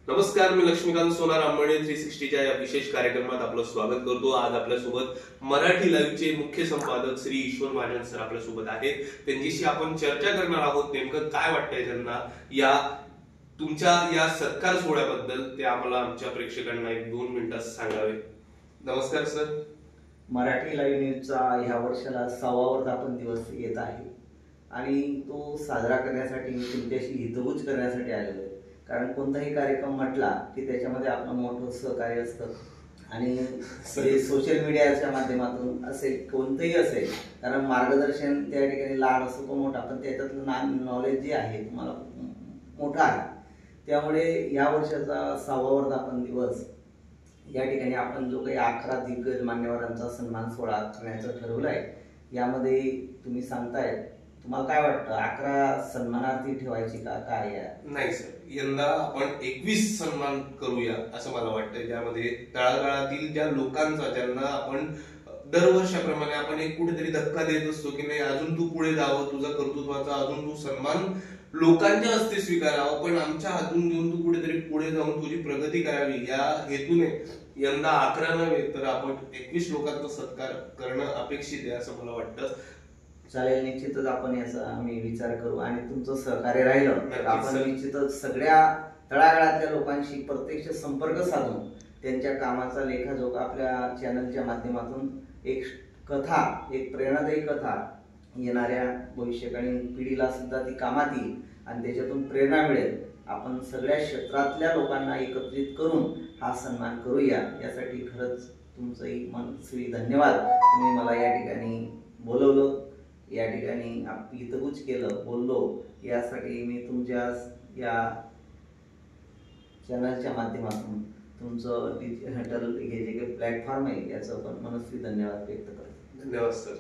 नमस्कार, मी लक्ष्मीकांत सोनार आंबणे 360च्या या विशेष कार्यक्रमात आपलं स्वागत करतो। आज आपल्यासोबत मराठी लाईव्हचे मुख्य संपादक श्री ईश्वर महाजन सर आपल्यासोबत आहेत। त्यांच्याशी आपण चर्चा करणार आहोत नेमकं काय वाटतंय त्यांना या तुमच्या या सत्कार सोहळ्याबद्दल। ते आम्हाला आमच्या प्रेक्षकांना 1-2 मिनिटात सांगावे। नमस्कार सर। मराठी लाईव्ह न्यूजचा ह्या वर्षाला 6वा वर्धापन दिवस येत आहे आणि तो साजरा करण्यासाठी मी तुमच्याशी हितगुज करण्यासाठी आलेलो आहे। कारण कोणताही कार्यक्रम म्हटला की त्याच्यामध्ये आपलं मोठं सहकार्य असतं आणि ते सोशल मीडियाच्या माध्यमातून असेल कोणतंही असेल, कारण मार्गदर्शन त्या ठिकाणी लहान असो तो मोठा, पण त्याच्यातलं नॉलेज जे आहे तुम्हाला मोठं आहे। त्यामुळे या वर्षाचा 6वा वर्धापन दिवस या ठिकाणी आपण जो काही 11 दिग्गज मान्यवरांचा सन्मान सोहळा करण्याचं ठरवलं आहे। यामध्ये तुम्ही सांगताय, तुम्हाला काय वाटतं 11 सन्मानार्थी ठेवायची का काय? नाही सर, यंदा आपण 21 सन्मान करूया असं मला वाटतं, ज्यामध्ये तळागाळातील ज्या लोकांचा ज्यांना आपण दरवर्षाप्रमाणे आपण एक कुठेतरी धक्का देत असतो की नाही अजून तू पुढे जावं, तुझा कर्तृत्वाचा अजून तू सन्मान लोकांच्या हस्ते स्वीकारावा, पण आमच्या हातून घेऊन तू कुठेतरी पुढे जाऊन तुझी प्रगती करावी या हेतूने यंदा 11 नव्हे तर आपण 21 लोकांचा सत्कार करणं अपेक्षित आहे असं मला वाटतं। चालेल, निश्चितच आपण याचा आम्ही विचार करू आणि तुमचं सहकार्य राहिलं तर आपण निश्चितच सगळ्या तळागाळातल्या लोकांशी प्रत्यक्ष संपर्क साधून त्यांच्या कामाचा लेखाजोखा आपल्या चॅनलच्या माध्यमातून एक कथा, एक प्रेरणादायी कथा येणाऱ्या भविष्यकालीन पिढीला सुद्धा ती कामात येईल आणि त्याच्यातून प्रेरणा मिळेल। आपण सगळ्या क्षेत्रातल्या लोकांना एकत्रित करून हा सन्मान करूया। यासाठी खरंच तुमचंही मनस्वी धन्यवाद। तुम्ही मला या ठिकाणी बोलवलं, या ठिकाणी हितगुज केलं, बोललो, यासाठी मी तुमच्या या चॅनलच्या माध्यमातून तुमचं डिजिटल हे जे काही प्लॅटफॉर्म आहे याचं पण मनस्वी धन्यवाद व्यक्त करतो। धन्यवाद सर।